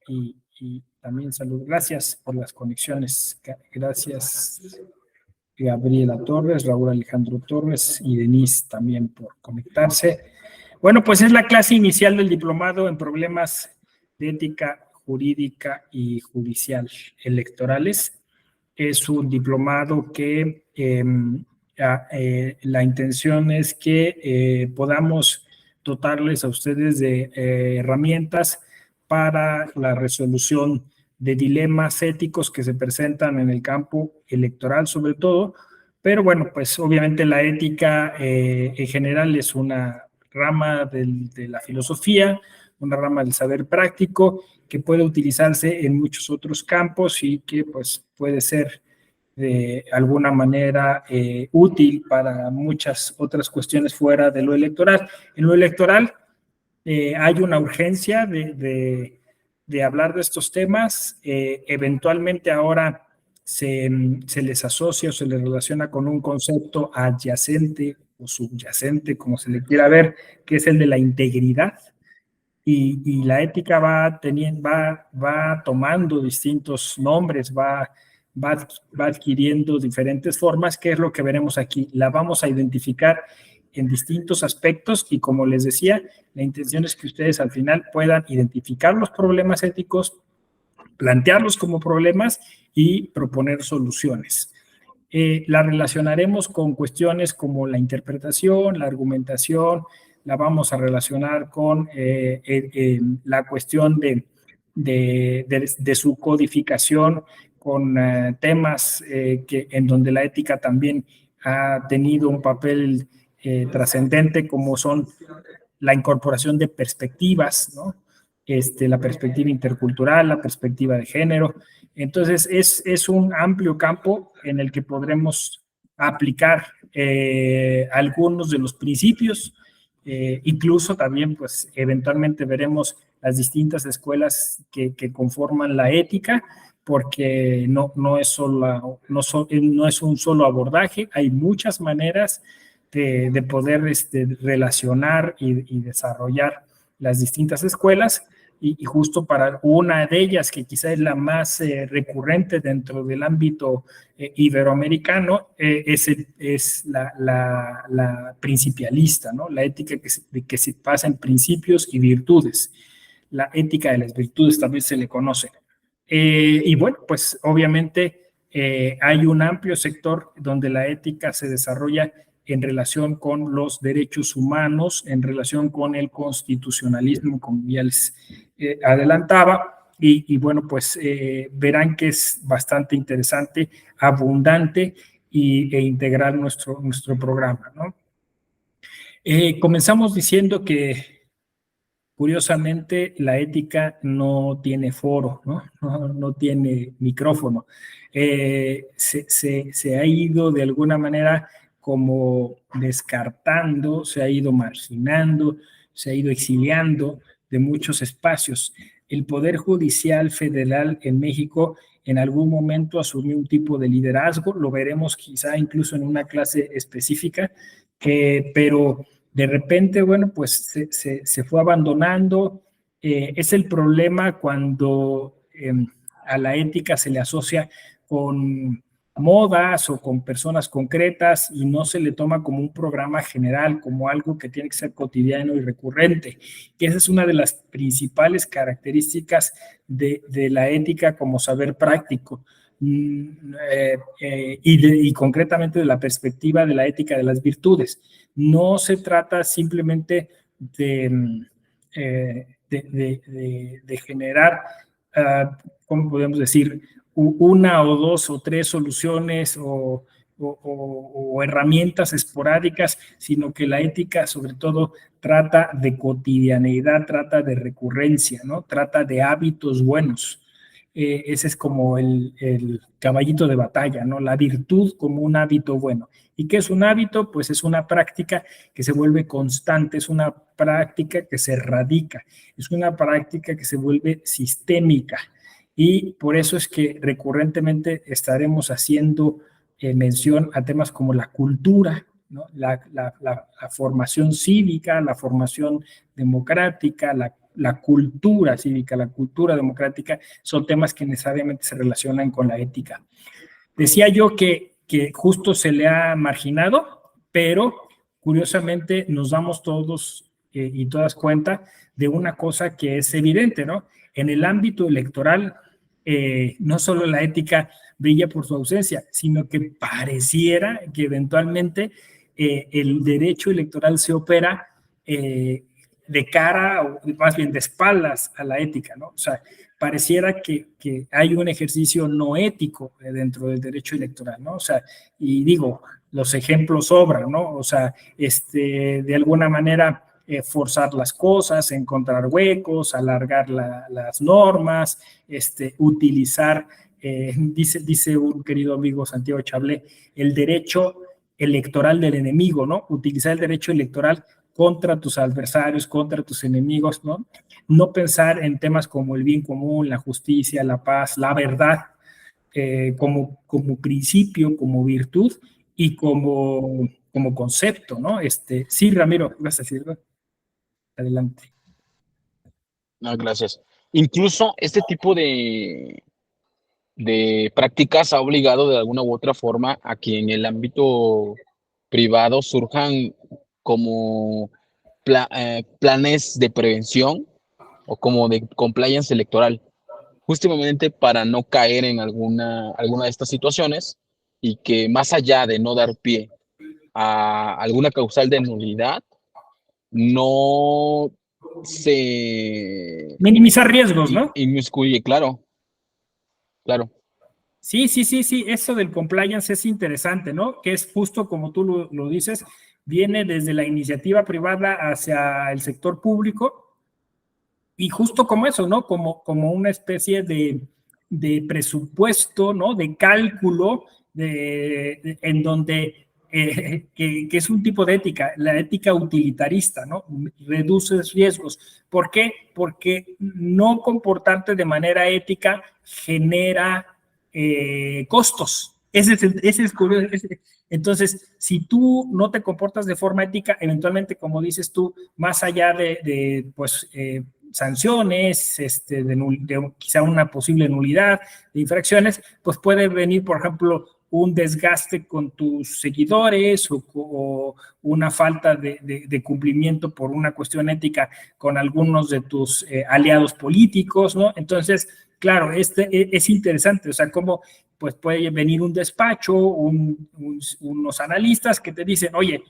y también salud. Gracias por las conexiones. Gracias, Gabriela Torres, Raúl Alejandro Torres y Denise también por conectarse. Bueno, pues es la clase inicial del diplomado en problemas de ética jurídica y judicial electorales. Es un diplomado que la intención es que podamos dotarles a ustedes de herramientas para la resolución de dilemas éticos que se presentan en el campo electoral sobre todo, pero bueno, pues obviamente la ética en general es una rama de la filosofía, una rama del saber práctico que puede utilizarse en muchos otros campos y que pues puede ser de alguna manera útil para muchas otras cuestiones fuera de lo electoral. En lo electoral hay una urgencia de hablar de estos temas. Eventualmente ahora se les asocia o se les relaciona con un concepto adyacente o subyacente, como se le quiera ver, que es el de la integridad. Y la ética va tomando distintos nombres, va adquiriendo diferentes formas, que es lo que veremos aquí. La vamos a identificar en distintos aspectos y, como les decía, la intención es que ustedes al final puedan identificar los problemas éticos, plantearlos como problemas y proponer soluciones. La relacionaremos con cuestiones como la interpretación, la argumentación, la vamos a relacionar con la cuestión de su codificación, con temas en donde la ética también ha tenido un papel trascendente, como son la incorporación de perspectivas, ¿no? La perspectiva intercultural, la perspectiva de género. Entonces, es un amplio campo en el que podremos aplicar algunos de los principios. Incluso también, pues, eventualmente veremos las distintas escuelas que conforman la ética, porque no es un solo abordaje, hay muchas maneras de poder relacionar y desarrollar las distintas escuelas, y justo para una de ellas, que quizá es la más recurrente dentro del ámbito iberoamericano, es la principialista, ¿no? La ética que se basa en principios y virtudes. La ética de las virtudes también se le conoce. Y bueno, pues obviamente hay un amplio sector donde la ética se desarrolla en relación con los derechos humanos, en relación con el constitucionalismo, como ya les adelantaba, y bueno, pues verán que es bastante interesante, abundante e integral nuestro programa, ¿no? Comenzamos diciendo que, curiosamente, la ética no tiene foro, ¿no? No tiene micrófono. Se ha ido de alguna manera como descartando, se ha ido marginando, se ha ido exiliando de muchos espacios. El Poder Judicial Federal en México en algún momento asumió un tipo de liderazgo, lo veremos quizá incluso en una clase específica, pero de repente, bueno, pues se fue abandonando. Es el problema cuando a la ética se le asocia con modas o con personas concretas y no se le toma como un programa general, como algo que tiene que ser cotidiano y recurrente. Que esa es una de las principales características de la ética como saber práctico. Y concretamente de la perspectiva de la ética de las virtudes. No se trata simplemente de generar, ¿cómo podemos decir?, una o dos o tres soluciones o herramientas esporádicas, sino que la ética sobre todo trata de cotidianeidad, trata de recurrencia, ¿no? Trata de hábitos buenos. Ese es como el caballito de batalla, ¿no? La virtud como un hábito bueno. ¿Y qué es un hábito? Pues es una práctica que se vuelve constante, es una práctica que se radica, es una práctica que se vuelve sistémica. Y por eso es que recurrentemente estaremos haciendo mención a temas como la cultura, ¿no? La formación cívica, la formación democrática, la cultura cívica, la cultura democrática, son temas que necesariamente se relacionan con la ética. Decía yo que justo se le ha marginado, pero curiosamente nos damos todos y todas cuenta de una cosa que es evidente, ¿no? En el ámbito electoral, no solo la ética brilla por su ausencia, sino que pareciera que eventualmente el derecho electoral se opera de cara, o más bien de espaldas a la ética, ¿no? O sea, pareciera que hay un ejercicio no ético dentro del derecho electoral, ¿no? O sea, y digo, los ejemplos sobran, ¿no? O sea, de alguna manera forzar las cosas, encontrar huecos, alargar las normas, utilizar, dice un querido amigo Santiago Chablé, el derecho electoral del enemigo, ¿no? Utilizar el derecho electoral contra tus adversarios, contra tus enemigos, ¿no? No pensar en temas como el bien común, la justicia, la paz, la verdad, como principio, como virtud y como concepto, ¿no? Sí, Ramiro, vas a decir, ¿no? Adelante. No, gracias. Incluso este tipo de prácticas ha obligado de alguna u otra forma a que en el ámbito privado surjan como planes de prevención o como de compliance electoral, justamente para no caer en alguna de estas situaciones y que más allá de no dar pie a alguna causal de nulidad, no se Minimizar riesgos, ¿no? inmiscuye, claro, claro. Sí, sí, sí, sí, eso del compliance es interesante, ¿no? Que es justo como tú lo dices, viene desde la iniciativa privada hacia el sector público y justo como eso, ¿no? Como una especie de presupuesto, ¿no? De cálculo en donde, que es un tipo de ética, la ética utilitarista, ¿no? Reduces riesgos. ¿Por qué? Porque no comportarte de manera ética genera costos. Ese es curioso. Entonces, si tú no te comportas de forma ética, eventualmente, como dices tú, más allá pues, sanciones, de quizá una posible nulidad de infracciones, pues puede venir, por ejemplo, un desgaste con tus seguidores o una falta de cumplimiento por una cuestión ética con algunos de tus aliados políticos, ¿no? Entonces, claro, es interesante, o sea, cómo pues puede venir un despacho, unos analistas que te dicen, oye,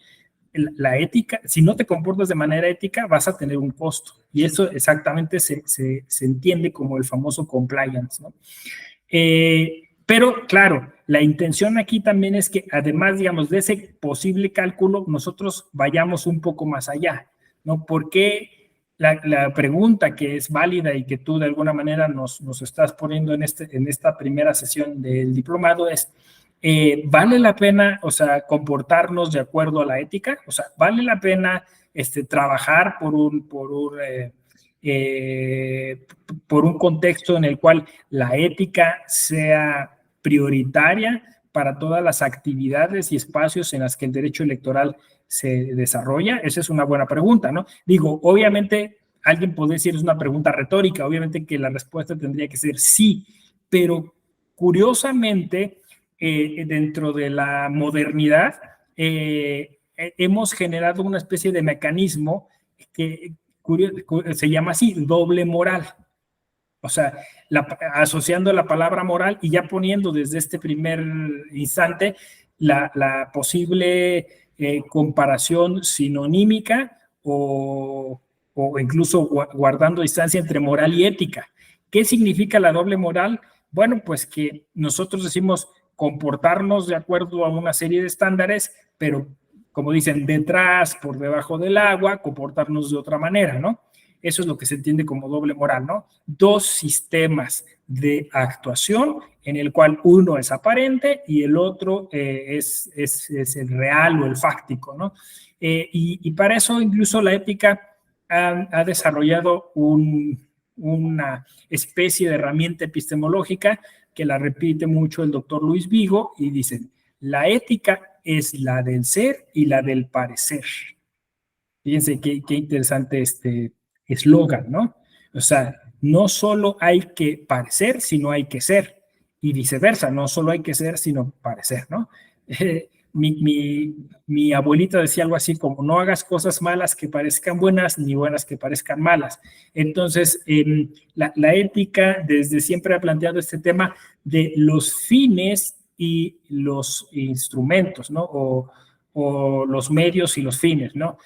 la ética, si no te comportas de manera ética, vas a tener un costo. Y eso exactamente se entiende como el famoso compliance, ¿no? Pero claro, la intención aquí también es que además, digamos, de ese posible cálculo, nosotros vayamos un poco más allá, ¿no? Porque la pregunta que es válida y que tú de alguna manera nos estás poniendo en esta primera sesión del diplomado es, ¿vale la pena, o sea, comportarnos de acuerdo a la ética? O sea, ¿vale la pena trabajar por un contexto en el cual la ética sea prioritaria para todas las actividades y espacios en las que el derecho electoral se desarrolla? Esa es una buena pregunta, ¿no? Digo, obviamente, alguien puede decir, es una pregunta retórica, obviamente que la respuesta tendría que ser sí, pero curiosamente, dentro de la modernidad, hemos generado una especie de mecanismo que se llama así, doble moral. O sea, asociando la palabra moral y ya poniendo desde este primer instante la posible comparación sinonímica o incluso guardando distancia entre moral y ética. ¿Qué significa la doble moral? Bueno, pues que nosotros decimos comportarnos de acuerdo a una serie de estándares, pero como dicen, detrás, por debajo del agua, comportarnos de otra manera, ¿no? Eso es lo que se entiende como doble moral, ¿no? Dos sistemas de actuación en el cual uno es aparente y el otro es el real o el fáctico, ¿no? Y para eso incluso la ética ha desarrollado una especie de herramienta epistemológica que la repite mucho el doctor Luis Vigo y dicen, la ética es la del ser y la del parecer. Fíjense qué interesante eslogan, ¿no? O sea, no solo hay que parecer, sino hay que ser. Y viceversa, no solo hay que ser, sino parecer, ¿no? Mi abuelita decía algo así como, no hagas cosas malas que parezcan buenas, ni buenas que parezcan malas. Entonces, la ética desde siempre ha planteado este tema de los fines y los instrumentos, ¿no? O los medios y los fines, ¿no?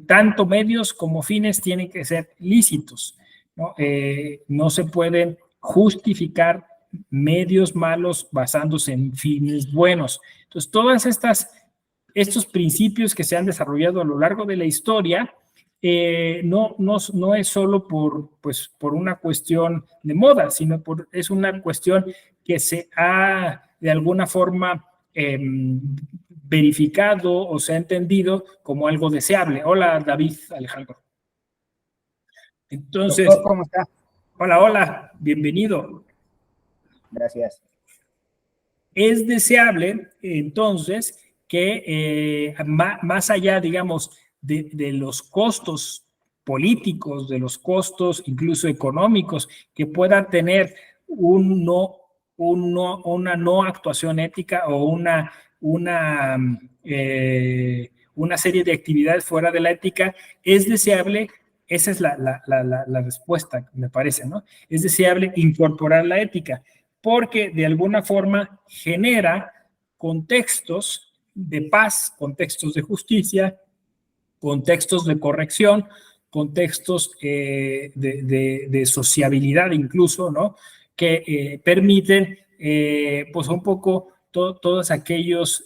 Tanto medios como fines tienen que ser lícitos, ¿no? No se pueden justificar medios malos basándose en fines buenos. Entonces, todas estos principios que se han desarrollado a lo largo de la historia, no es solo por una cuestión de moda, sino es una cuestión que se ha de alguna forma verificado o se ha entendido como algo deseable. Hola, David Alejandro. Entonces, doctor, ¿cómo está? Hola, bienvenido. Gracias. Es deseable, entonces, que más allá, digamos, de los costos políticos, de los costos incluso económicos que puedan tener una no actuación ética o una serie de actividades fuera de la ética, es deseable, esa es la respuesta, me parece, ¿no? Es deseable incorporar la ética, porque de alguna forma genera contextos de paz, contextos de justicia, contextos de corrección, contextos de sociabilidad incluso, ¿no? Que permiten, pues un poco todos aquellos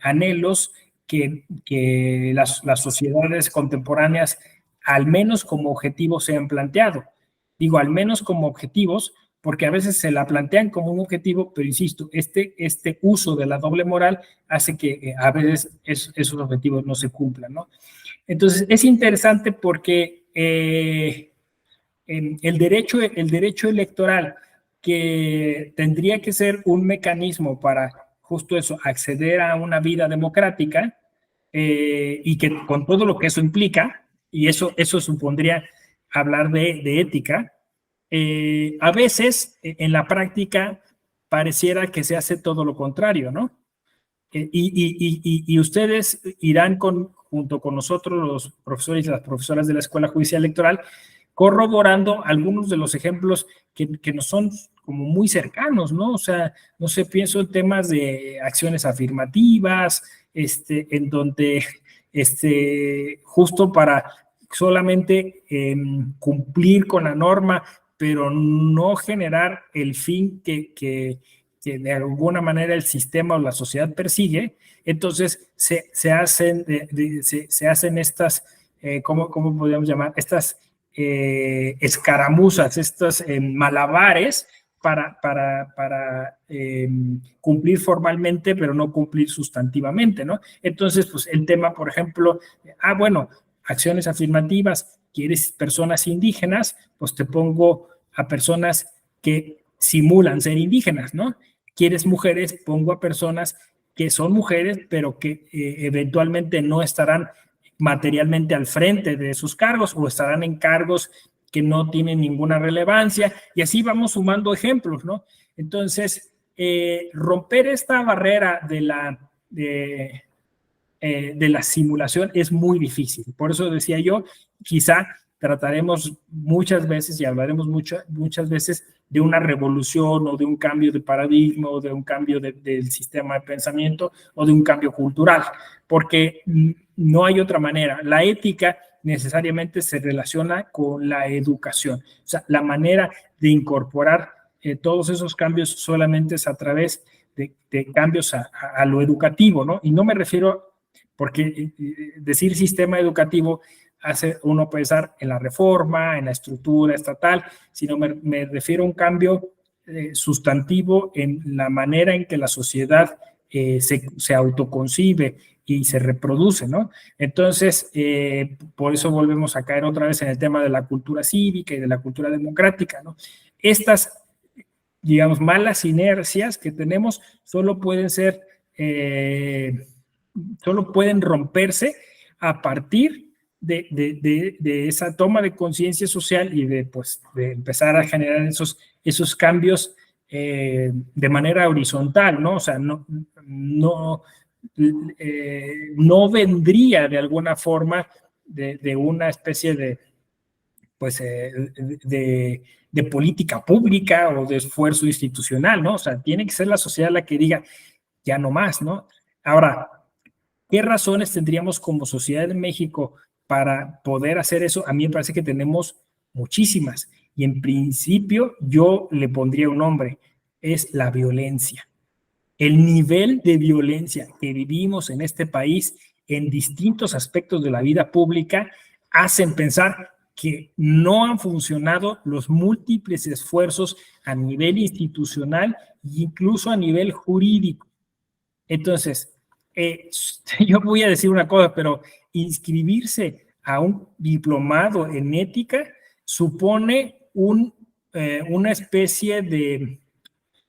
anhelos que las sociedades contemporáneas, al menos como objetivo, se han planteado. Digo, al menos como objetivos, porque a veces se la plantean como un objetivo, pero insisto, este uso de la doble moral hace que a veces esos objetivos no se cumplan, ¿no? Entonces, es interesante porque el derecho electoral, que tendría que ser un mecanismo para justo eso, acceder a una vida democrática, y que con todo lo que eso implica, y eso supondría hablar de ética, a veces en la práctica pareciera que se hace todo lo contrario, ¿no? Y ustedes irán junto con nosotros, los profesores y las profesoras de la Escuela Judicial Electoral, corroborando algunos de los ejemplos que nos son como muy cercanos, ¿no? O sea, no sé, pienso en temas de acciones afirmativas, en donde justo para solamente cumplir con la norma, pero no generar el fin que de alguna manera el sistema o la sociedad persigue, entonces se hacen estas, ¿cómo podríamos llamar? Estas escaramuzas, estos malabares para cumplir formalmente, pero no cumplir sustantivamente, ¿no? Entonces, pues el tema, por ejemplo, bueno, acciones afirmativas, quieres personas indígenas, pues te pongo a personas que simulan ser indígenas, ¿no? Quieres mujeres, pongo a personas que son mujeres, pero que eventualmente no estarán materialmente al frente de sus cargos o estarán en cargos que no tienen ninguna relevancia, y así vamos sumando ejemplos, ¿no? Entonces, romper esta barrera de la simulación es muy difícil. Por eso decía yo, quizá trataremos muchas veces y hablaremos muchas veces de una revolución o de un cambio de paradigma o de un cambio del sistema de pensamiento o de un cambio cultural, porque no hay otra manera. La ética necesariamente se relaciona con la educación. O sea, la manera de incorporar todos esos cambios solamente es a través de cambios a lo educativo, ¿no? Y no me refiero, porque decir sistema educativo hace uno pensar en la reforma, en la estructura estatal, sino me refiero a un cambio sustantivo en la manera en que la sociedad se autoconcibe y se reproduce, ¿no? Entonces, por eso volvemos a caer otra vez en el tema de la cultura cívica y de la cultura democrática, ¿no? Estas, digamos, malas inercias que tenemos solo pueden romperse a partir de esa toma de conciencia social y de empezar a generar esos cambios de manera horizontal, ¿no? O sea, no vendría de alguna forma de una especie de política pública o de esfuerzo institucional, ¿no? O sea, tiene que ser la sociedad la que diga, ya no más, ¿no? Ahora, ¿qué razones tendríamos como sociedad de México para poder hacer eso? A mí me parece que tenemos muchísimas. Y en principio yo le pondría un nombre, es la violencia. El nivel de violencia que vivimos en este país en distintos aspectos de la vida pública hacen pensar que no han funcionado los múltiples esfuerzos a nivel institucional e incluso a nivel jurídico. Entonces, yo voy a decir una cosa, pero inscribirse a un diplomado en ética supone una especie de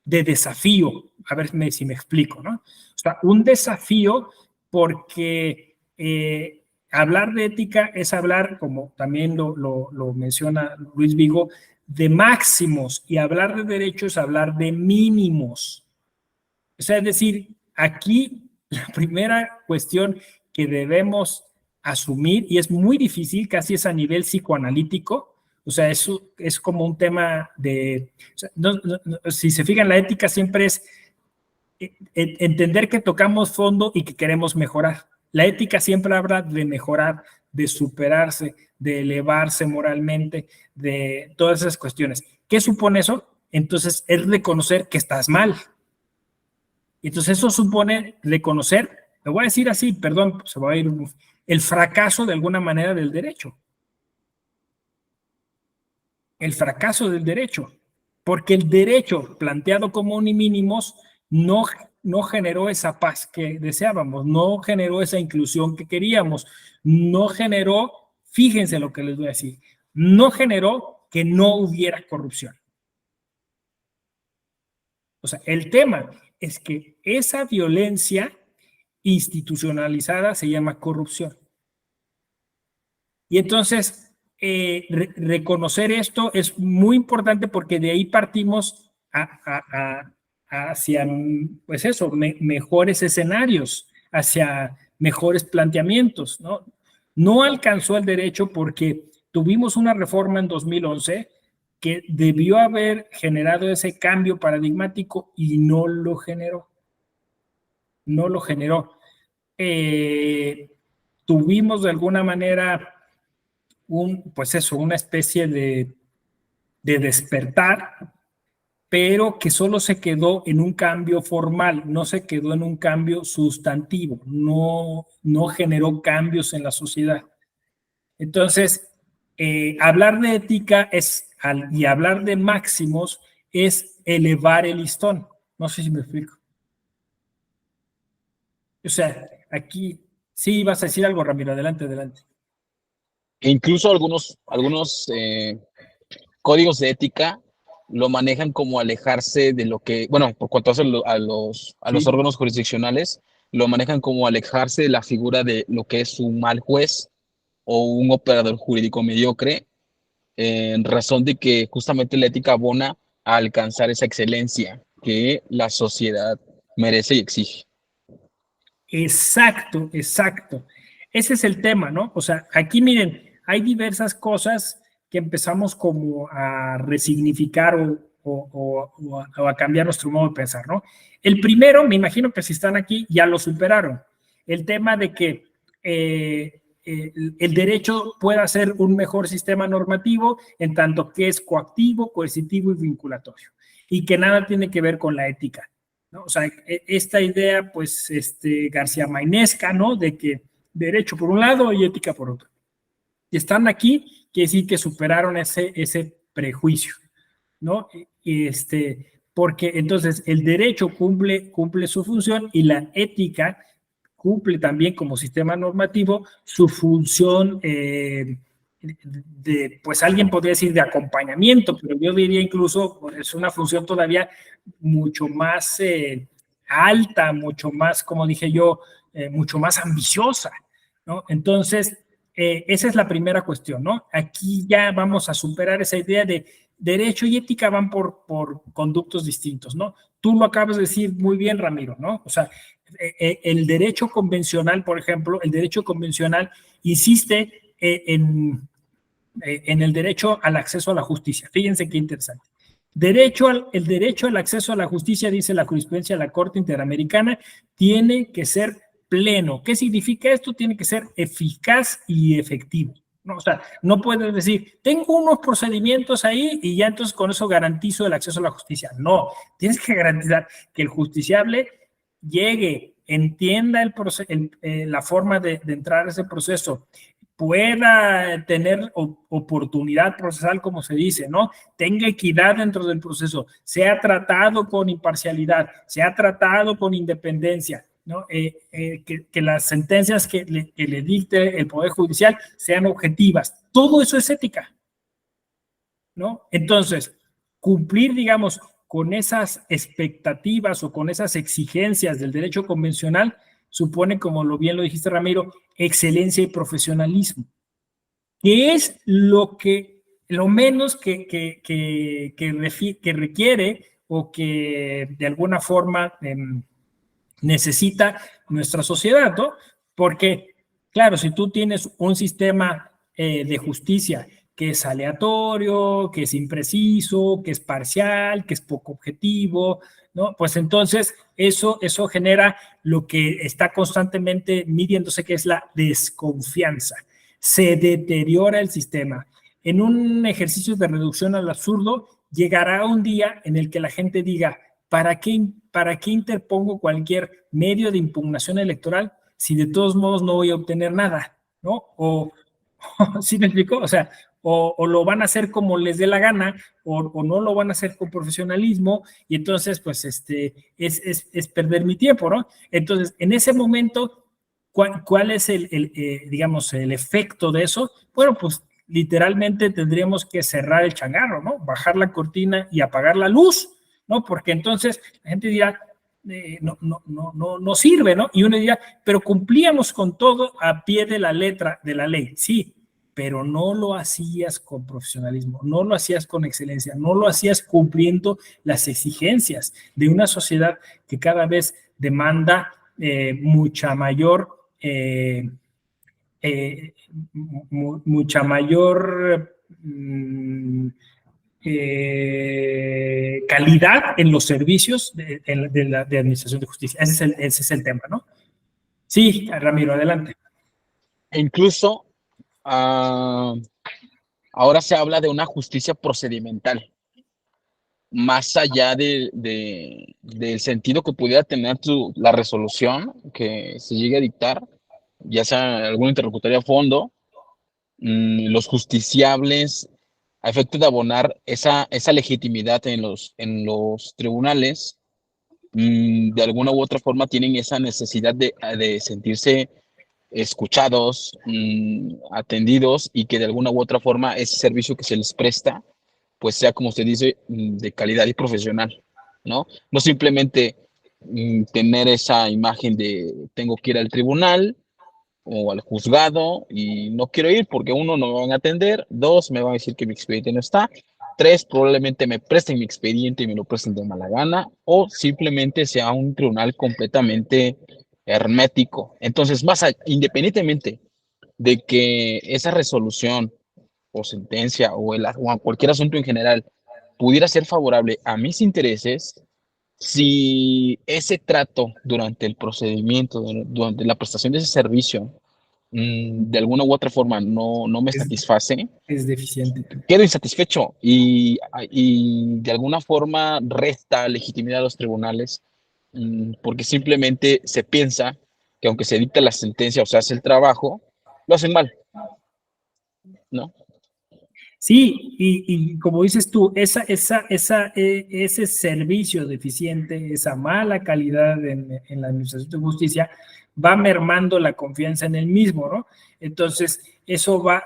desafío. A ver si me explico, ¿no? O sea, un desafío porque hablar de ética es hablar, como también lo menciona Luis Vigo, de máximos, y hablar de derecho es hablar de mínimos. O sea, es decir, aquí la primera cuestión que debemos asumir, y es muy difícil, casi es a nivel psicoanalítico, o sea, eso es como un tema de, o sea, si se fijan, la ética siempre es entender que tocamos fondo y que queremos mejorar. La ética siempre habla de mejorar, de superarse, de elevarse moralmente, de todas esas cuestiones. ¿Qué supone eso? Entonces, es reconocer que estás mal. Entonces, eso supone reconocer, lo voy a decir así, perdón, se va a ir el fracaso de alguna manera del derecho. El fracaso del derecho, porque el derecho planteado como mínimos no generó esa paz que deseábamos, no generó esa inclusión que queríamos, no generó, fíjense lo que les voy a decir, no generó que no hubiera corrupción. O sea, el tema es que esa violencia institucionalizada se llama corrupción. Y entonces, reconocer esto es muy importante porque de ahí partimos hacia, pues eso, mejores escenarios, hacia mejores planteamientos, ¿no? No alcanzó el derecho porque tuvimos una reforma en 2011 que debió haber generado ese cambio paradigmático y no lo generó. No lo generó. Tuvimos de alguna manera pues eso, una especie de despertar, pero que solo se quedó en un cambio formal, no se quedó en un cambio sustantivo, no generó cambios en la sociedad. Entonces, hablar de ética y hablar de máximos es elevar el listón. No sé si me explico. O sea, aquí sí vas a decir algo, Ramiro, adelante. E incluso algunos códigos de ética lo manejan como alejarse de lo que, bueno, por cuanto a los Sí. órganos jurisdiccionales, lo manejan como alejarse de la figura de lo que es un mal juez o un operador jurídico mediocre, en razón de que justamente la ética abona a alcanzar esa excelencia que la sociedad merece y exige. Exacto. Ese es el tema, ¿no? O sea, aquí miren, hay diversas cosas que empezamos como a resignificar o a cambiar nuestro modo de pensar, ¿no? El primero, me imagino que si están aquí ya lo superaron. El tema de que el derecho pueda ser un mejor sistema normativo en tanto que es coactivo, coercitivo y vinculatorio, y que nada tiene que ver con la ética, ¿no? O sea, esta idea, pues, García Mainesca, ¿no? De que derecho por un lado y ética por otro. Y están aquí, quiere decir que superaron ese prejuicio, ¿no? Porque entonces el derecho cumple su función y la ética cumple también como sistema normativo su función pues alguien podría decir de acompañamiento, pero yo diría incluso es una función todavía mucho más alta, mucho más, como dije yo, mucho más ambiciosa, ¿no? Entonces, esa es la primera cuestión, ¿no? Aquí ya vamos a superar esa idea de derecho y ética van por conductos distintos, ¿no? Tú lo acabas de decir muy bien, Ramiro, ¿no? O sea, el derecho convencional, por ejemplo, el derecho convencional insiste en el derecho al acceso a la justicia. Fíjense qué interesante. El derecho al acceso a la justicia, dice la jurisprudencia de la Corte Interamericana, tiene que ser pleno. ¿Qué significa esto? Tiene que ser eficaz y efectivo. No, o sea, no puedes decir, tengo unos procedimientos ahí y ya entonces con eso garantizo el acceso a la justicia. No, tienes que garantizar que el justiciable llegue, entienda la forma de entrar a ese proceso, pueda tener oportunidad procesal, como se dice, ¿no? Tenga equidad dentro del proceso, sea tratado con imparcialidad, sea tratado con independencia, ¿no? Que las sentencias que le dicte el Poder Judicial sean objetivas. Todo eso es ética, ¿no? Entonces, cumplir, digamos, con esas expectativas o con esas exigencias del derecho convencional supone, como bien lo dijiste, Ramiro, excelencia y profesionalismo, que es lo menos que requiere o que de alguna forma necesita nuestra sociedad, ¿no? Porque, claro, si tú tienes un sistema de justicia que es aleatorio, que es impreciso, que es parcial, que es poco objetivo, ¿no? Pues entonces eso genera lo que está constantemente midiéndose, que es la desconfianza. Se deteriora el sistema. En un ejercicio de reducción al absurdo, llegará un día en el que la gente diga, ¿para qué interpongo cualquier medio de impugnación electoral si de todos modos no voy a obtener nada? ¿No? ¿Sí me explico? O sea, o lo van a hacer como les dé la gana, o no lo van a hacer con profesionalismo, y entonces, pues, es perder mi tiempo, ¿no? Entonces, en ese momento, ¿cuál es digamos, el efecto de eso? Bueno, pues, literalmente tendríamos que cerrar el changarro, ¿no? Bajar la cortina y apagar la luz, ¿no? Porque entonces la gente dirá, no sirve, ¿no? Y uno dirá, pero cumplíamos con todo a pie de la letra de la ley, sí, pero no lo hacías con profesionalismo, no lo hacías con excelencia, no lo hacías cumpliendo las exigencias de una sociedad que cada vez demanda mucha mayor calidad en los servicios de administración de justicia. Ese es el tema, ¿no? Sí, Ramiro, adelante. E incluso ahora se habla de una justicia procedimental, más allá del sentido que pudiera tener la resolución que se llegue a dictar, ya sea algún interrogatorio a fondo, los justiciables, a efecto de abonar esa legitimidad en los tribunales, de alguna u otra forma tienen esa necesidad de sentirse escuchados, atendidos, y que de alguna u otra forma ese servicio que se les presta, pues sea, como usted dice, de calidad y profesional, ¿no? No simplemente tener esa imagen de tengo que ir al tribunal o al juzgado y no quiero ir porque uno, no me van a atender, dos, me van a decir que mi expediente no está, tres, probablemente me presten mi expediente y me lo presten de mala gana, o simplemente sea un tribunal completamente hermético. Entonces, independientemente de que esa resolución o sentencia o cualquier asunto en general pudiera ser favorable a mis intereses, si ese trato durante el procedimiento, durante la prestación de ese servicio, de alguna u otra forma no me satisface, es deficiente, quedo insatisfecho y de alguna forma resta legitimidad a los tribunales, porque simplemente se piensa que aunque se dicta la sentencia o se hace el trabajo, lo hacen mal, ¿no? Sí, y como dices tú, ese servicio deficiente, esa mala calidad en la administración de justicia, va mermando la confianza en el mismo, ¿no? Entonces, eso va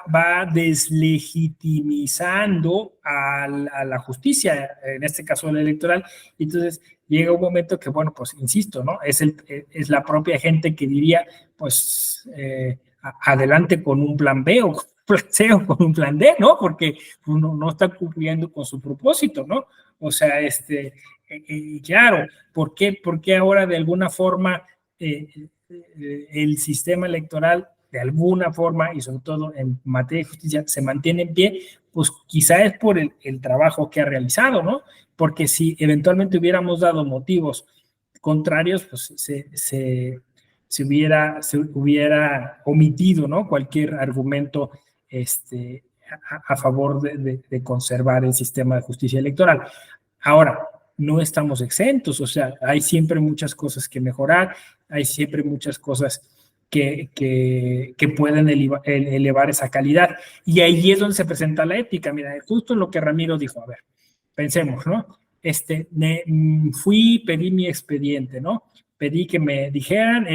deslegitimizando a la justicia, en este caso la electoral. Entonces, llega un momento que, bueno, pues insisto, ¿no? Es la propia gente que diría, pues, adelante con un plan B o con un plan C o con un plan D, ¿no? Porque uno no está cumpliendo con su propósito, ¿no? O sea, claro, ¿por qué ahora de alguna forma el sistema electoral de alguna forma y sobre todo en materia de justicia se mantiene en pie? Pues quizá es por el trabajo que ha realizado, ¿no? Porque si eventualmente hubiéramos dado motivos contrarios, pues se hubiera omitido, ¿no? Cualquier argumento a favor de conservar el sistema de justicia electoral. Ahora, no estamos exentos, o sea, hay siempre muchas cosas que mejorar, hay siempre muchas cosas que pueden elevar esa calidad. Y ahí es donde se presenta la ética. Mira, justo lo que Ramiro dijo, a ver, pensemos, ¿no? Fui, pedí mi expediente, ¿no? Pedí que me dijeran,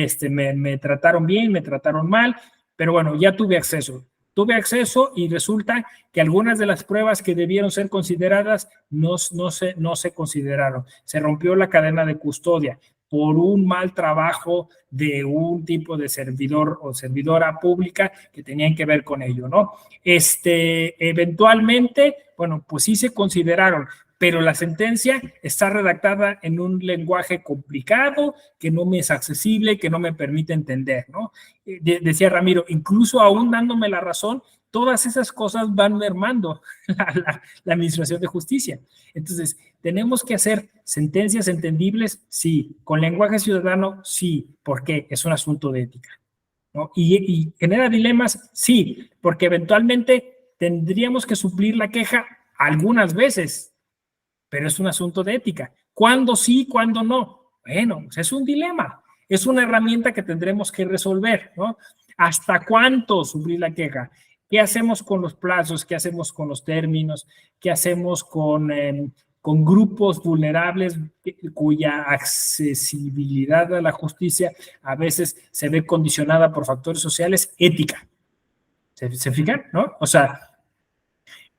me trataron bien, me trataron mal, pero bueno, ya tuve acceso. Tuve acceso y resulta que algunas de las pruebas que debieron ser consideradas no se consideraron. Se rompió la cadena de custodia por un mal trabajo de un tipo de servidor o servidora pública que tenían que ver con ello, ¿no? Eventualmente, bueno, pues sí se consideraron, pero la sentencia está redactada en un lenguaje complicado, que no me es accesible, que no me permite entender, ¿no? Decía Ramiro, incluso aún dándome la razón, todas esas cosas van mermando la administración de justicia. Entonces, ¿tenemos que hacer sentencias entendibles? Sí. ¿Con lenguaje ciudadano? Sí. ¿Por qué? Es un asunto de ética, ¿no? Y genera dilemas, sí, porque eventualmente tendríamos que suplir la queja algunas veces, pero es un asunto de ética. ¿Cuándo sí, cuándo no? Bueno, pues es un dilema, es una herramienta que tendremos que resolver, ¿no? ¿Hasta cuánto suplir la queja? ¿Qué hacemos con los plazos? ¿Qué hacemos con los términos? ¿Qué hacemos con grupos vulnerables cuya accesibilidad a la justicia a veces se ve condicionada por factores sociales? Ética. ¿Se fijan? ¿No? O sea,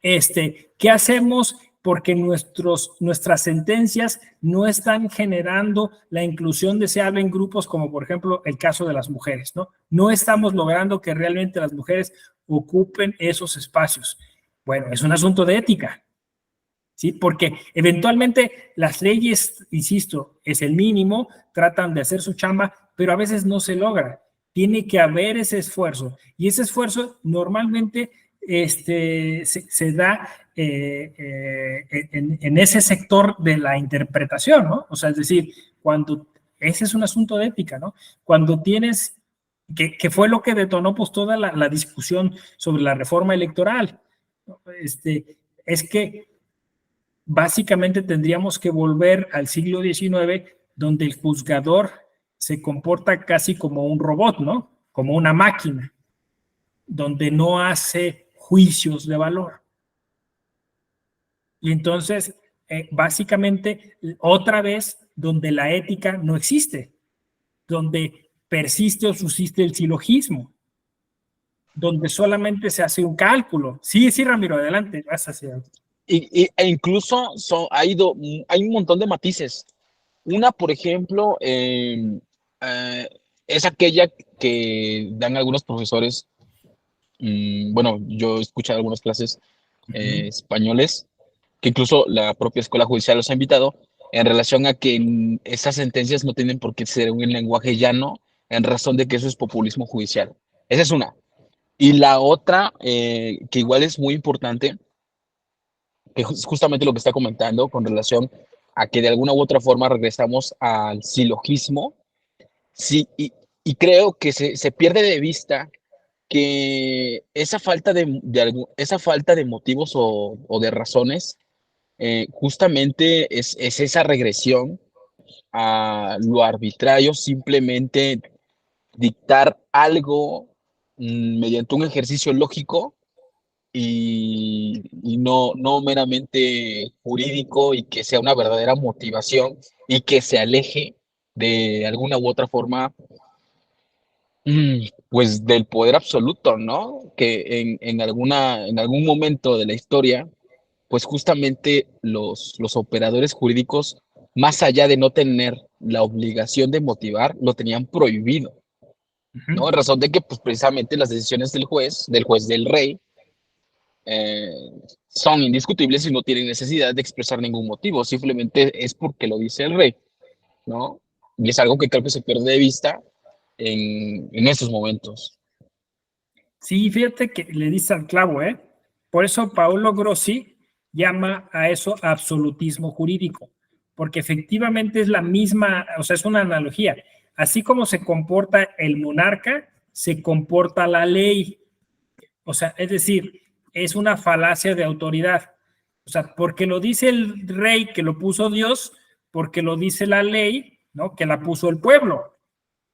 ¿qué hacemos? Porque nuestras sentencias no están generando la inclusión deseable en grupos como, por ejemplo, el caso de las mujeres, ¿no? No estamos logrando que realmente las mujeres ocupen esos espacios. Bueno, es un asunto de ética, ¿sí? Porque eventualmente las leyes, insisto, es el mínimo, tratan de hacer su chamba, pero a veces no se logra. Tiene que haber ese esfuerzo, y ese esfuerzo normalmente se da en ese sector de la interpretación, ¿no? O sea, es decir, cuando, ese es un asunto de ética, ¿no? Cuando tienes, que fue lo que detonó pues toda la discusión sobre la reforma electoral, ¿no? Es que básicamente tendríamos que volver al siglo XIX, donde el juzgador se comporta casi como un robot, ¿no? Como una máquina, donde no hace juicios de valor. Y entonces, básicamente, otra vez, donde la ética no existe, donde persiste o subsiste el silogismo, donde solamente se hace un cálculo. Sí, sí, Ramiro, adelante, vas hacia... E incluso hay un montón de matices. Una, por ejemplo, es aquella que dan algunos profesores. Bueno, yo he escuchado algunas clases españoles, que incluso la propia escuela judicial los ha invitado, en relación a que esas sentencias no tienen por qué ser un lenguaje llano, en razón de que eso es populismo judicial. Esa es una. Y la otra, que igual es muy importante, que es justamente lo que está comentando con relación a que de alguna u otra forma regresamos al silogismo. Sí, y creo que se pierde de vista que esa falta esa falta de motivos o de razones, justamente es esa regresión a lo arbitrario, simplemente dictar algo mediante un ejercicio lógico y no meramente jurídico, y que sea una verdadera motivación y que se aleje de alguna u otra forma, pues del poder absoluto, ¿no? Que en algún momento de la historia, pues justamente los operadores jurídicos, más allá de no tener la obligación de motivar, lo tenían prohibido. ¿no? En razón de que, pues, precisamente las decisiones del juez del rey, eh, son indiscutibles y no tienen necesidad de expresar ningún motivo, simplemente es porque lo dice el rey, ¿no? Y es algo que creo que se pierde de vista en estos momentos. Sí, fíjate que le dice al clavo, ¿eh? Por eso Paolo Grossi llama a eso absolutismo jurídico, porque efectivamente es la misma, o sea, es una analogía. Así como se comporta el monarca, se comporta la ley. O sea, es decir, es una falacia de autoridad. O sea, porque lo dice el rey que lo puso Dios, porque lo dice la ley, ¿no? Que la puso el pueblo.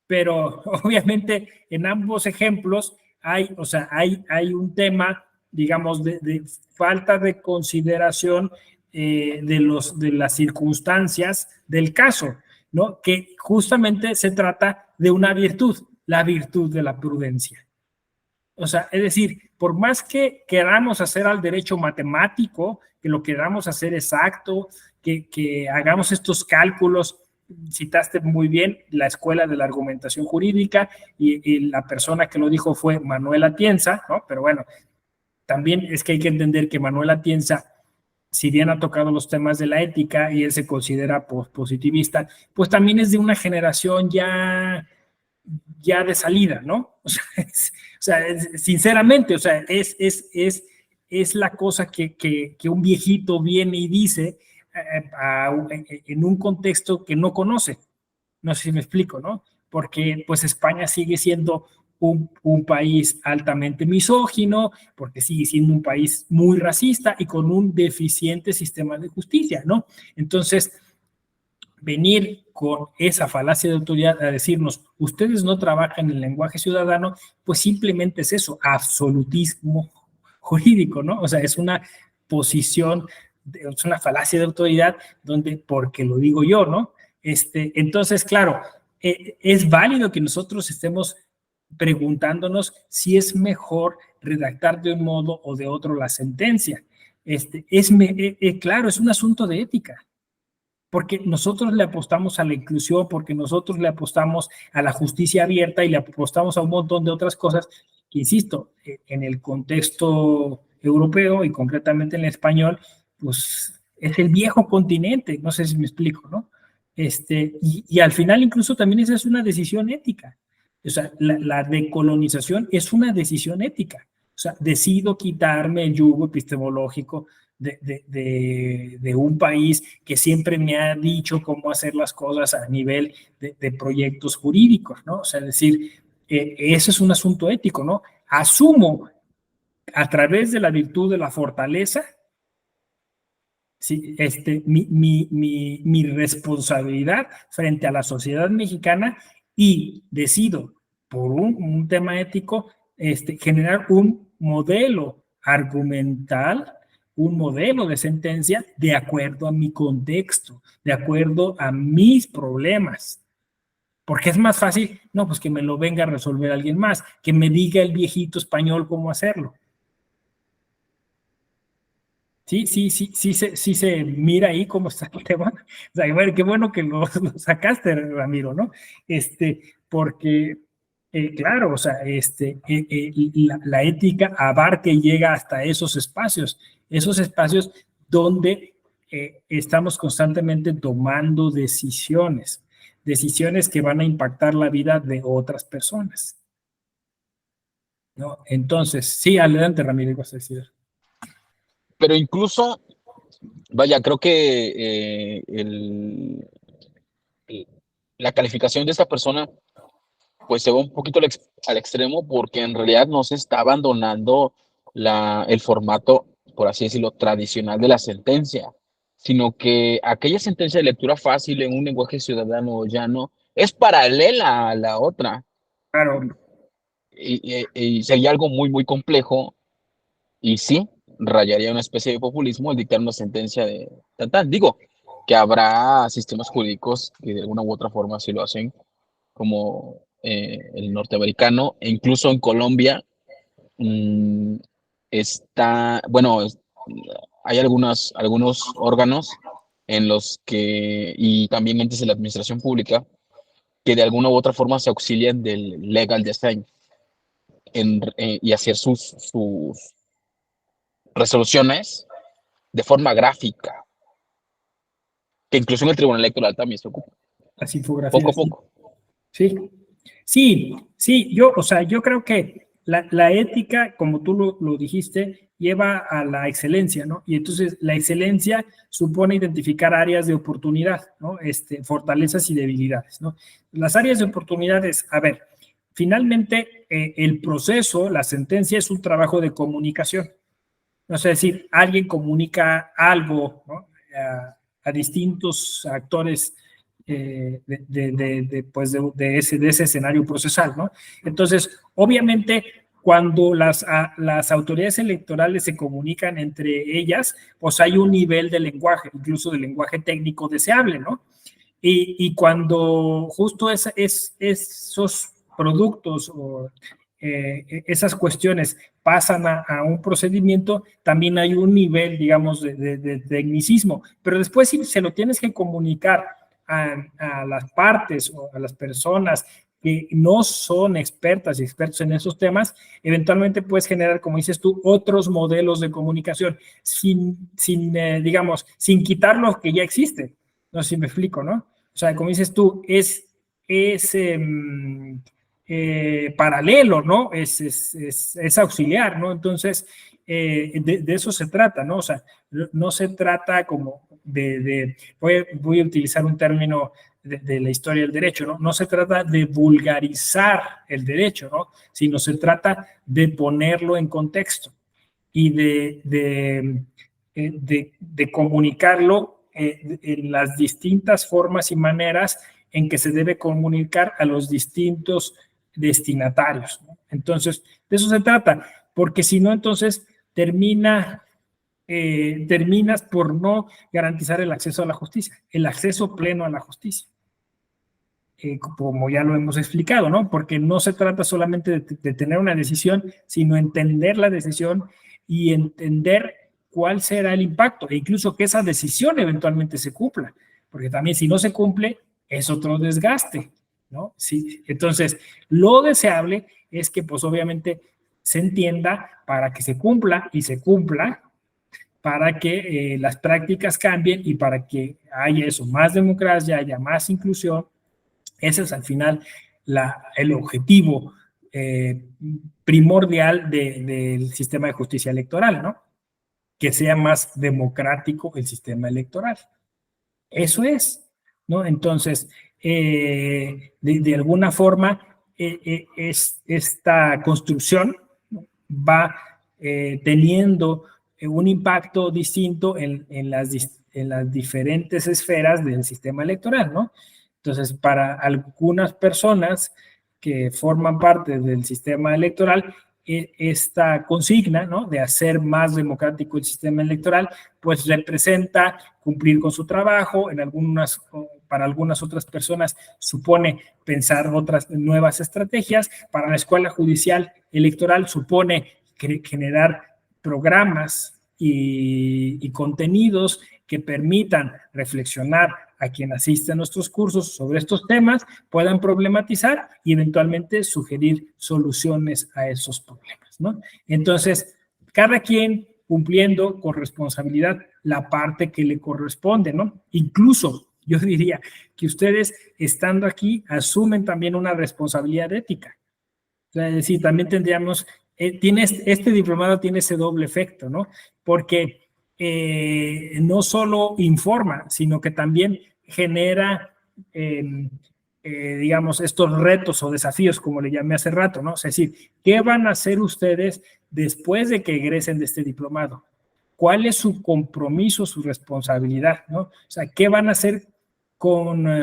Pero obviamente en ambos ejemplos hay, o sea, hay un tema, digamos, de falta de consideración de las circunstancias del caso, ¿no? Que justamente se trata de una virtud, la virtud de la prudencia. O sea, es decir, por más que queramos hacer al derecho matemático, que lo queramos hacer exacto, que hagamos estos cálculos, citaste muy bien la escuela de la argumentación jurídica y la persona que lo dijo fue Manuel Atienza, ¿no? Pero bueno, también es que hay que entender que Manuel Atienza, si bien ha tocado los temas de la ética y él se considera positivista, pues también es de una generación ya de salida, ¿no? Sinceramente, o sea, es la cosa que un viejito viene y dice en un contexto que no conoce. No sé si me explico, ¿no? Porque pues España sigue siendo un país altamente misógino, porque sigue siendo un país muy racista y con un deficiente sistema de justicia, ¿no? Entonces, venir con esa falacia de autoridad a decirnos, ustedes no trabajan en el lenguaje ciudadano, pues simplemente es eso, absolutismo jurídico, ¿no? O sea, es una posición, es una falacia de autoridad donde, porque lo digo yo, ¿no? Entonces, claro, es válido que nosotros estemos preguntándonos si es mejor redactar de un modo o de otro la sentencia. Claro, es un asunto de ética, porque nosotros le apostamos a la inclusión, porque nosotros le apostamos a la justicia abierta y le apostamos a un montón de otras cosas que, insisto, en el contexto europeo y concretamente en el español, pues es el viejo continente, no sé si me explico, ¿no? Y al final incluso también esa es una decisión ética. O sea, la decolonización es una decisión ética. O sea, decido quitarme el yugo epistemológico de un país que siempre me ha dicho cómo hacer las cosas a nivel de proyectos jurídicos, ¿no? O sea, es decir, eso es un asunto ético, ¿no? Asumo a través de la virtud de la fortaleza, sí, mi responsabilidad frente a la sociedad mexicana y decido por un tema ético generar un modelo argumental, un modelo de sentencia de acuerdo a mi contexto, de acuerdo a mis problemas. Porque es más fácil, no, pues que me lo venga a resolver alguien más, que me diga el viejito español cómo hacerlo. Sí se mira ahí cómo está el tema. O sea, bueno, qué bueno que lo sacaste, Ramiro, ¿no? Porque, claro, o sea, la ética abarca y llega hasta esos espacios donde estamos constantemente tomando decisiones que van a impactar la vida de otras personas, ¿no? Entonces, sí, adelante, Ramiro, ibas a decir. Pero incluso, vaya, creo que la calificación de esta persona pues se va un poquito al extremo porque en realidad no se está abandonando el formato, por así decirlo, tradicional de la sentencia, sino que aquella sentencia de lectura fácil en un lenguaje ciudadano llano es paralela a la otra Claro. y sería algo muy, muy complejo y sí, rayaría una especie de populismo el dictar una sentencia de tal. Digo, que habrá sistemas jurídicos que de alguna u otra forma sí lo hacen, como el norteamericano, e incluso en Colombia bueno, hay algunos órganos en los que, y también entes de la administración pública, que de alguna u otra forma se auxilian del legal design y hacer sus resoluciones de forma gráfica, que incluso en el Tribunal Electoral también se ocupa. Las infografías. Poco a poco. Sí, sí, sí, yo creo que la ética, como tú lo dijiste, lleva a la excelencia, ¿no? Y entonces la excelencia supone identificar áreas de oportunidad, ¿no? Fortalezas y debilidades, ¿no? Las áreas de oportunidades, a ver, finalmente el proceso, la sentencia es un trabajo de comunicación. No sé, es decir, alguien comunica algo, ¿no? a distintos actores de ese escenario procesal, ¿no? Entonces, obviamente, cuando las autoridades electorales se comunican entre ellas, pues hay un nivel de lenguaje, incluso de lenguaje técnico deseable, ¿no? Y cuando justo esos productos o esas cuestiones pasan a un procedimiento, también hay un nivel, digamos, de tecnicismo, pero después si se lo tienes que comunicar a las partes o a las personas que no son expertas y expertos en esos temas, eventualmente puedes generar, como dices tú, otros modelos de comunicación digamos, sin quitar lo que ya existe. No sé si me explico, ¿no? O sea, como dices tú, es paralelo, ¿no? Es auxiliar, ¿no? Entonces, de eso se trata, ¿no? O sea, no se trata como voy a utilizar un término de la historia del derecho, ¿no? No se trata de vulgarizar el derecho, ¿no? Sino se trata de ponerlo en contexto y de comunicarlo en las distintas formas y maneras en que se debe comunicar a los distintos destinatarios, ¿no? Entonces, de eso se trata, porque si no, entonces terminas por no garantizar el acceso a la justicia, el acceso pleno a la justicia. Como ya lo hemos explicado, ¿no? Porque no se trata solamente de tener una decisión, sino entender la decisión y entender cuál será el impacto, e incluso que esa decisión eventualmente se cumpla, porque también si no se cumple, es otro desgaste, ¿no? Sí, entonces, lo deseable es que, pues, obviamente, se entienda para que se cumpla y se cumpla, para que las prácticas cambien y para que haya eso, más democracia, haya más inclusión. Ese es al final el objetivo primordial del sistema de justicia electoral, ¿no? Que sea más democrático el sistema electoral. Eso es, ¿no? Entonces, de alguna forma, esta construcción va teniendo un impacto distinto en las diferentes esferas del sistema electoral, ¿no? Entonces, para algunas personas que forman parte del sistema electoral, esta consigna, ¿no? De hacer más democrático el sistema electoral, pues representa cumplir con su trabajo. Para algunas otras personas supone pensar otras nuevas estrategias. Para la escuela judicial electoral supone generar programas y contenidos que permitan reflexionar a quien asiste a nuestros cursos sobre estos temas, puedan problematizar y eventualmente sugerir soluciones a esos problemas, ¿no? Entonces, cada quien cumpliendo con responsabilidad la parte que le corresponde, ¿no? Incluso yo diría que ustedes, estando aquí, asumen también una responsabilidad ética. O sea, es decir, también tendríamos, este diplomado tiene ese doble efecto, ¿no? Porque no solo informa, sino que también genera, digamos, estos retos o desafíos, como le llamé hace rato, ¿no? Es decir, ¿qué van a hacer ustedes después de que egresen de este diplomado? ¿Cuál es su compromiso, su responsabilidad, ¿no? O sea, ¿qué van a hacer con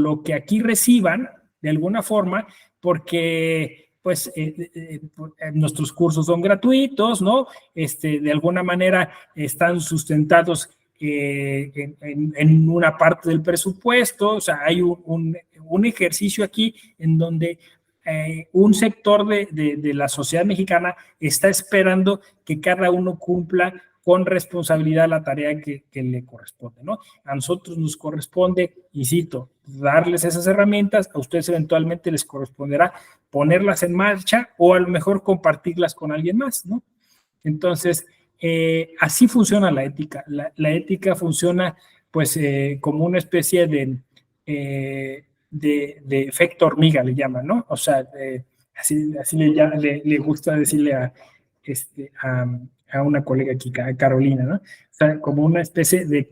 lo que aquí reciban, de alguna forma? Porque pues nuestros cursos son gratuitos, ¿no? De alguna manera están sustentados en una parte del presupuesto. O sea, hay un ejercicio aquí en donde un sector de la sociedad mexicana está esperando que cada uno cumpla con responsabilidad la tarea que le corresponde, ¿no? A nosotros nos corresponde, insisto, darles esas herramientas, a ustedes eventualmente les corresponderá ponerlas en marcha o a lo mejor compartirlas con alguien más, ¿no? Entonces, así funciona la ética. La ética funciona pues como una especie de efecto hormiga, le llaman, ¿no? O sea, así le gusta decirle a una colega aquí, a Carolina, ¿no? O sea, como una especie de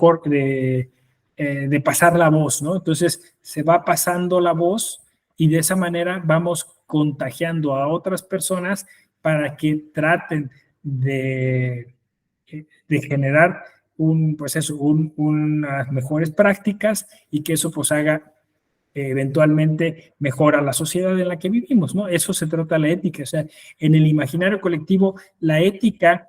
pasar la voz, ¿no? Entonces, se va pasando la voz y de esa manera vamos contagiando a otras personas para que traten de generar unas mejores prácticas y que eso pues haga eventualmente mejora la sociedad en la que vivimos, ¿no? Eso se trata la ética, o sea, en el imaginario colectivo, la ética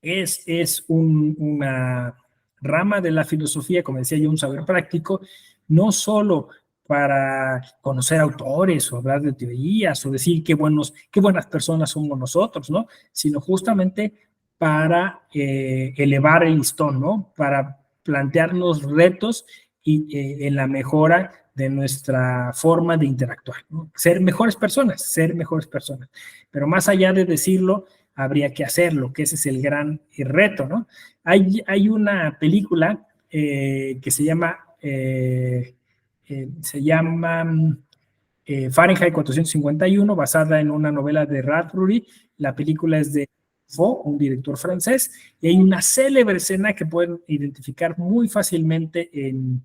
es una rama de la filosofía, como decía yo, un saber práctico, no solo para conocer autores o hablar de teorías o decir qué buenas personas somos nosotros, ¿no? Sino justamente para elevar el listón, ¿no? Para plantearnos retos y en la mejora de nuestra forma de interactuar, ¿no? Ser mejores personas. Pero más allá de decirlo, habría que hacerlo, que ese es el gran reto, ¿no? Hay una película que se llama Fahrenheit 451, basada en una novela de Bradbury. La película es de Truffaut, un director francés, y hay una célebre escena que pueden identificar muy fácilmente en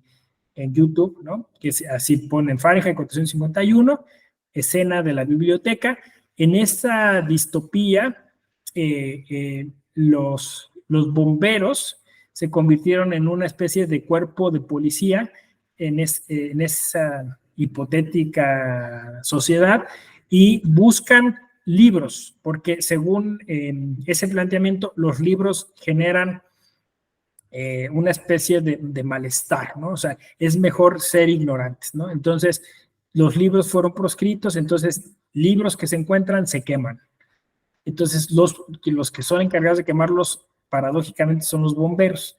YouTube, ¿no? Que así ponen Fahrenheit 451, escena de la biblioteca. En esa distopía, los bomberos se convirtieron en una especie de cuerpo de policía en esa hipotética sociedad y buscan libros, porque según ese planteamiento, los libros generan una especie de malestar, ¿no? O sea, es mejor ser ignorantes, ¿no? Entonces, los libros fueron proscritos, entonces libros que se encuentran se queman. Entonces, los que son encargados de quemarlos, paradójicamente, son los bomberos.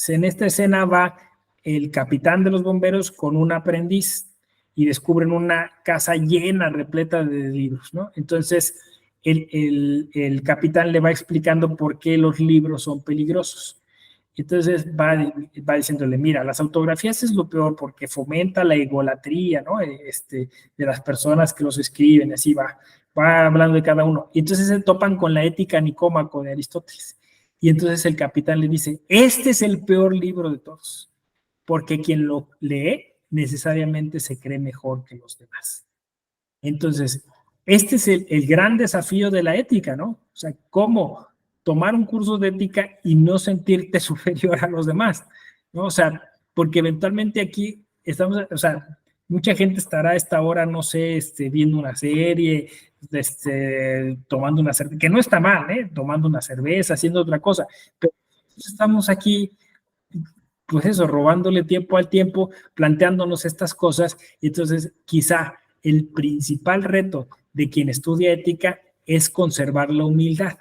En esta escena va el capitán de los bomberos con un aprendiz y descubren una casa llena, repleta de libros, ¿no? Entonces, el capitán le va explicando por qué los libros son peligrosos. Entonces va diciéndole, mira, las autografías es lo peor porque fomenta la egolatría, ¿no? De las personas que los escriben, así va hablando de cada uno. Y entonces se topan con la ética nicómaco de Aristóteles. Y entonces el capitán le dice, este es el peor libro de todos, porque quien lo lee necesariamente se cree mejor que los demás. Entonces, este es el gran desafío de la ética, ¿no? O sea, ¿cómo tomar un curso de ética y no sentirte superior a los demás? ¿No? O sea, porque eventualmente aquí estamos, o sea, mucha gente estará a esta hora, no sé, viendo una serie, tomando una cerveza, que no está mal, ¿eh? Tomando una cerveza, haciendo otra cosa, pero estamos aquí, pues eso, robándole tiempo al tiempo, planteándonos estas cosas, y entonces quizá el principal reto de quien estudia ética es conservar la humildad.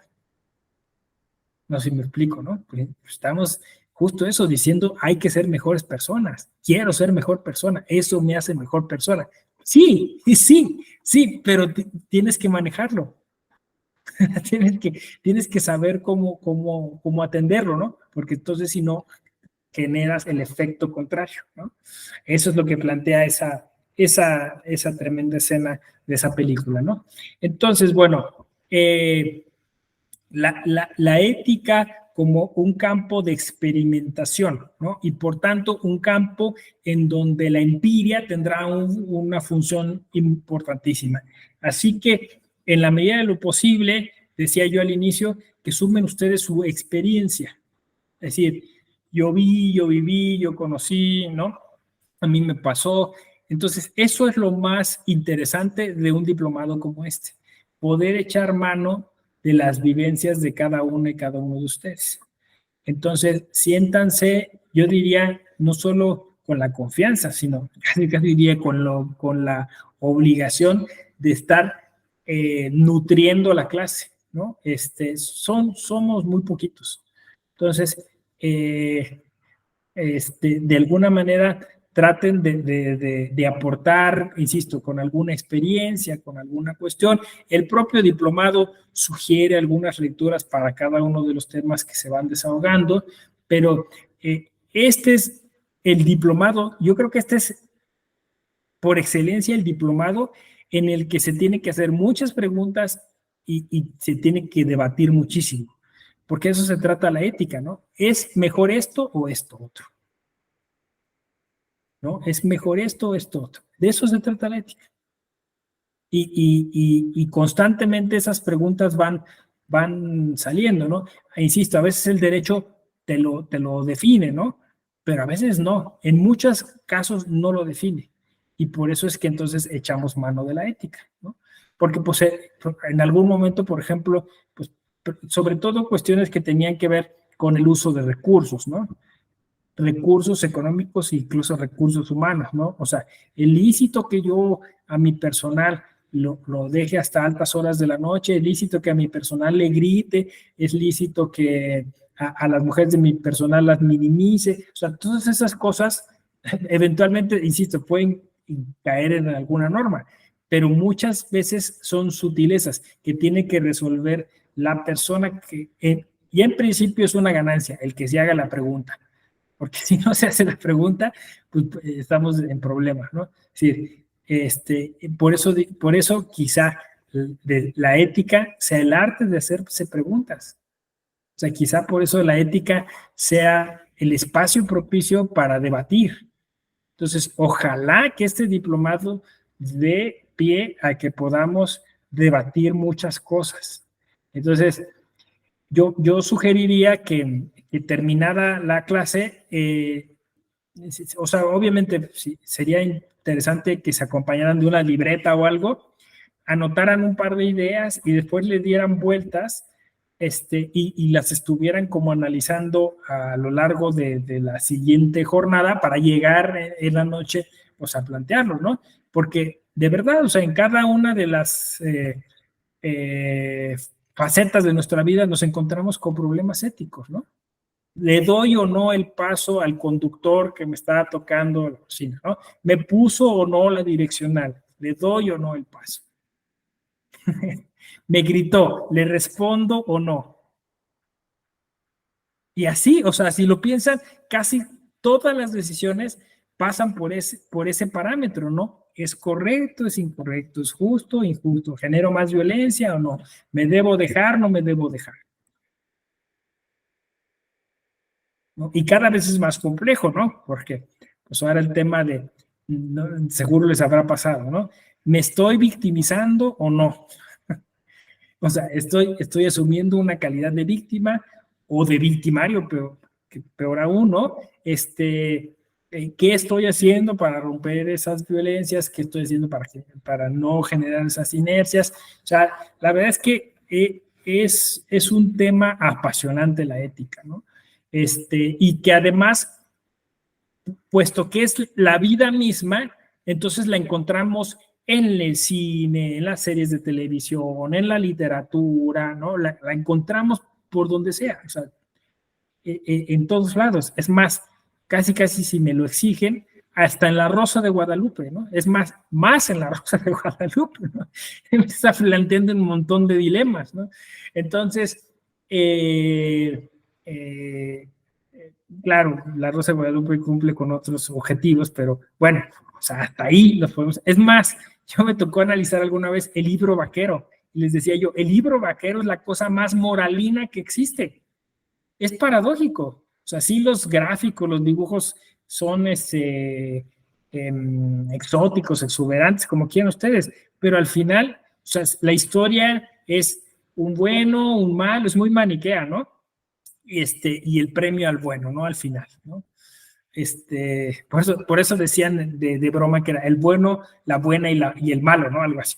No sé si me explico, ¿no? Pues estamos justo eso, diciendo hay que ser mejores personas, quiero ser mejor persona, eso me hace mejor persona. Sí, pero tienes que manejarlo. tienes que saber cómo atenderlo, ¿no? Porque entonces si no, generas el efecto contrario, ¿no? Eso es lo que plantea esa tremenda escena de esa película, ¿no? Entonces, bueno, la ética como un campo de experimentación, ¿no? Y por tanto, un campo en donde la empiria tendrá una función importantísima. Así que, en la medida de lo posible, decía yo al inicio, que sumen ustedes su experiencia. Es decir, yo vi, yo viví, yo conocí, ¿no? A mí me pasó. Entonces, eso es lo más interesante de un diplomado como este, poder echar mano de las vivencias de cada uno y cada uno de ustedes. Entonces, siéntanse, yo diría, no solo con la confianza, sino casi diría con la obligación de estar nutriendo la clase, ¿no? Somos muy poquitos. Entonces, de alguna manera traten de aportar, insisto, con alguna experiencia, con alguna cuestión. El propio diplomado sugiere algunas lecturas para cada uno de los temas que se van desahogando, pero este es el diplomado, yo creo que este es por excelencia el diplomado en el que se tiene que hacer muchas preguntas y se tiene que debatir muchísimo, porque eso se trata la ética, ¿no? ¿Es mejor esto o esto otro? ¿No? ¿Es mejor esto o esto otro? De eso se trata la ética. Y constantemente esas preguntas van saliendo, ¿no? E insisto, a veces el derecho te lo define, ¿no? Pero a veces no. En muchos casos no lo define. Y por eso es que entonces echamos mano de la ética, ¿no? Porque pues en algún momento, por ejemplo, pues sobre todo cuestiones que tenían que ver con el uso de recursos, ¿no? Recursos económicos e incluso recursos humanos, ¿no? O sea, el lícito que yo a mi personal lo deje hasta altas horas de la noche, es lícito que a mi personal le grite, es lícito que a las mujeres de mi personal las minimice, o sea, todas esas cosas eventualmente, insisto, pueden caer en alguna norma, pero muchas veces son sutilezas que tiene que resolver la persona que, y en principio es una ganancia, el que se haga la pregunta, porque si no se hace la pregunta, pues estamos en problemas, ¿no? Es decir, por eso quizá la ética sea el arte de hacerse preguntas. O sea, quizá por eso la ética sea el espacio propicio para debatir. Entonces, ojalá que este diplomado dé pie a que podamos debatir muchas cosas. Entonces, yo sugeriría que terminada la clase, o sea, obviamente sí, sería interesante que se acompañaran de una libreta o algo, anotaran un par de ideas y después le dieran vueltas y las estuvieran como analizando a lo largo de la siguiente jornada para llegar en la noche pues a plantearlo, ¿no? Porque de verdad, o sea, en cada una de las facetas de nuestra vida nos encontramos con problemas éticos, ¿no? ¿Le doy o no el paso al conductor que me está tocando la bocina, ¿no? ¿Me puso o no la direccional? ¿Le doy o no el paso? Me gritó, ¿le respondo o no? Y así, o sea, si lo piensan, casi todas las decisiones pasan por ese parámetro, ¿no? ¿Es correcto, es incorrecto, es justo, injusto? ¿Genero más violencia o no? ¿Me debo dejar, no me debo dejar? ¿No? Y cada vez es más complejo, ¿no? Porque pues ahora el tema de, ¿no? Seguro les habrá pasado, ¿no? ¿Me estoy victimizando o no? O sea, estoy asumiendo una calidad de víctima o de victimario, peor aún, ¿no? ¿Qué estoy haciendo para romper esas violencias? ¿Qué estoy haciendo para no generar esas inercias? O sea, la verdad es que es un tema apasionante la ética, ¿no? Y que además, puesto que es la vida misma, entonces la encontramos en el cine, en las series de televisión, en la literatura, ¿no? La encontramos por donde sea, o sea, en todos lados. Es más, casi si me lo exigen, hasta en la Rosa de Guadalupe, ¿no? Es más en la Rosa de Guadalupe, ¿no? Me está planteando un montón de dilemas, ¿no? Entonces, claro, la Rosa de Guadalupe cumple con otros objetivos, pero bueno, o sea, hasta ahí los podemos. Es más, yo me tocó analizar alguna vez el libro vaquero, y les decía yo, el libro vaquero es la cosa más moralina que existe. Es paradójico. O sea, sí los gráficos, los dibujos son exóticos, exuberantes, como quieran ustedes, pero al final, o sea, la historia es un bueno, un malo, es muy maniquea, ¿no? Y el premio al bueno, ¿no? Al final, ¿no? Por eso decían de broma que era el bueno, la buena y el malo, ¿no? Algo así.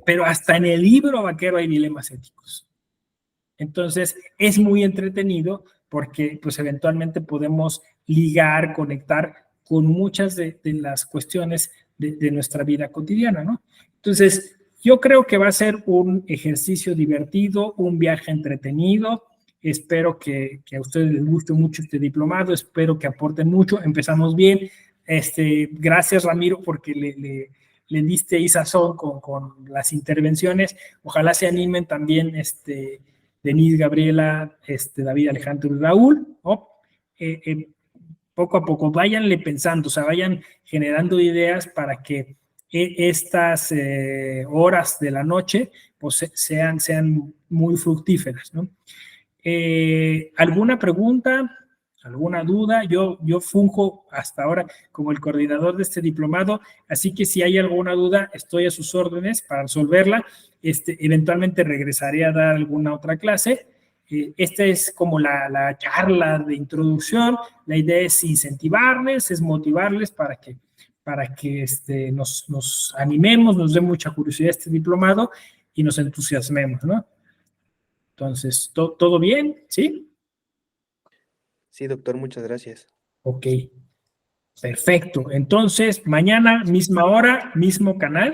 Pero hasta en el libro vaquero hay dilemas éticos. Entonces, es muy entretenido porque pues eventualmente podemos ligar, conectar con muchas de las cuestiones de nuestra vida cotidiana, ¿no? Entonces, yo creo que va a ser un ejercicio divertido, un viaje entretenido, Espero que a ustedes les guste mucho este diplomado, espero que aporten mucho. Empezamos bien. Gracias, Ramiro, porque le diste ahí sazón con las intervenciones. Ojalá se animen también Denise, Gabriela, David, Alejandro y Raúl, ¿no? Poco a poco, váyanle pensando, o sea, vayan generando ideas para que estas horas de la noche pues, sean muy fructíferas, ¿no? ¿Alguna pregunta? ¿Alguna duda? Yo funjo hasta ahora como el coordinador de este diplomado, así que si hay alguna duda, estoy a sus órdenes para resolverla. Eventualmente regresaré a dar alguna otra clase. Esta es como la charla de introducción. La idea es incentivarles, es motivarles para que nos animemos, nos dé mucha curiosidad este diplomado y nos entusiasmemos, ¿no? Entonces, ¿todo bien? ¿Sí? Sí, doctor, muchas gracias. Ok, perfecto. Entonces, mañana, misma hora, mismo canal,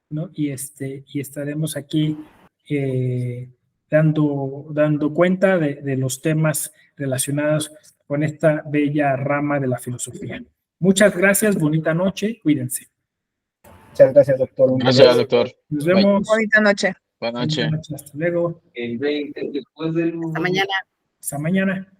¿no? Y estaremos aquí dando cuenta de los temas relacionados con esta bella rama de la filosofía. Muchas gracias, bonita noche, cuídense. Muchas gracias, doctor. Gracias, doctor. Nos vemos. Bonita noche. Buenas noches. Hasta luego. El 20 después del... Hasta mañana. Hasta mañana.